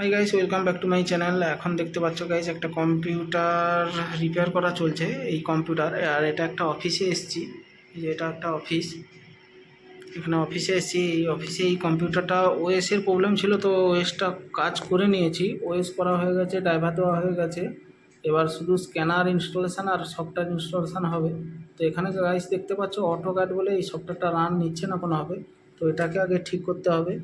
Hi guys, welcome back to my channel. এখন দেখতে পাচ্ছ গাইস, একটা কম্পিউটার রিপেয়ার করা চলছে। এই কম্পিউটার আর এটা একটা অফিসে এসেছি। এটা একটা অফিস, এখানে অফিসে এসেছি। এই অফিসে এই কম্পিউটারটা ওএসের প্রবলেম ছিল, তো ওএসটা কাজ করে নিয়েছি। ওএস করা হয়ে গেছে, ড্রাইভার দেওয়া হয়ে গেছে। এবার শুধু স্ক্যানার ইনস্টলেশান আর সফটওয়্যার ইনস্টলেশান হবে। তো এখানে গাইস দেখতে পাচ্ছ অটোক্যাড বলে এই সফটওয়্যারটা রান নিচ্ছে না কোনোভাবে। তো এটাকে আগে ঠিক করতে হবে।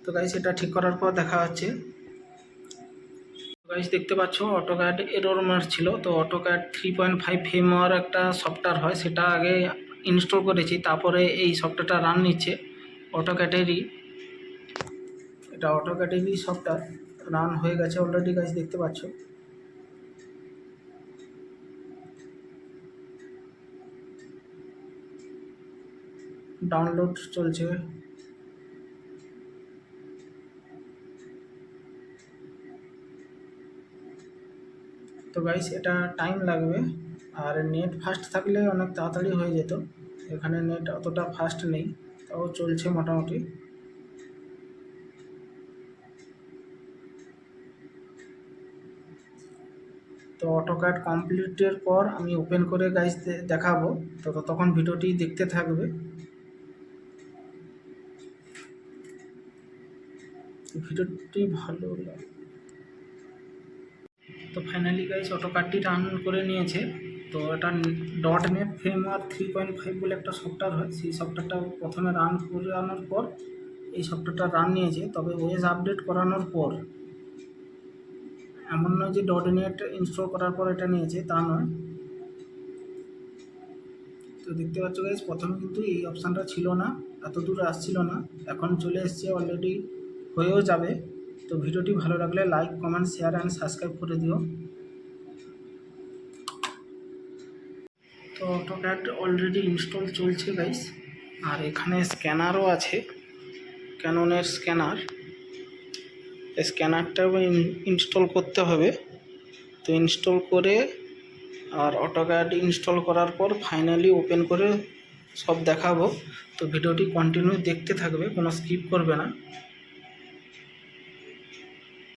তো গাইস এটা ঠিক করার পর দেখা হচ্ছে। গাইস দেখতে পাচ্ছ অটোক্যাড এরর মারছিল। তো অটোক্যাড 3.5 ফ্রেমওয়ার্ক একটা সফটওয়্যার হয়, সেটা আগে ইনস্টল করেছি, তারপরে এই সফটওয়্যারটা রান নিচ্ছে। অটোক্যাডেরই এটা অটোক্যাডেরই সফটওয়্যার রান হয়ে গেছে অলরেডি। গাইস দেখতে পাচ্ছ ডাউনলোড চলছে। তো গাইস এটা টাইম লাগবে, আর নেট ফাস্ট থাকলে অনেক তাড়াতাড়ি হয়ে যেত। এখানে নেট অতটা ফাস্ট নেই, তাও চলছে মোটামুটি। তো অটোক্যাড কমপ্লিটের পর আমি ওপেন করে গাইস দেখাবো। তো ততক্ষণ ভিডিওটি দেখতে থাকবে। ভিডিওটি ভালো লাগে। তো ফাইনালি গাইস অটোক্যাডটি রান করে নিয়েছে। তো এটা .NET ফ্রেমওয়ার্ক 3.5 বলে একটা সফটওয়্যার হয়, সেই সফটওয়্যারটা প্রথমে রান করানোর পর এই সফটওয়্যারটা রান নিয়েছে। তবে ওএস আপডেট করানোর পর, এমন নয় যে .NET ইনস্টল করার পর এটা নিয়েছে, তা নয়। তো দেখতে পাচ্ছ গাইস, প্রথমে কিন্তু এই অপশানটা ছিল না, এত দূর আসছিল না, এখন চলে এসছে, অলরেডি হয়েও যাবে। তো ভিডিওটি ভালো লাগলে like, comment, share and subscribe করে দিও। তো অটোক্যাড অলরেডি ইনস্টল চলছে গাইস। আর এখানে স্ক্যানারও আছে, ক্যাননের স্ক্যানার। স্ক্যানারটাও ইনস্টল করতে হবে। তো ইনস্টল করে আর অটোক্যাড ইনস্টল করার পর ফাইনালি ওপেন করে সব দেখাবো। তো ভিডিওটি কন্টিনিউ দেখতে থাকবে, কোনো স্কিপ করবে না।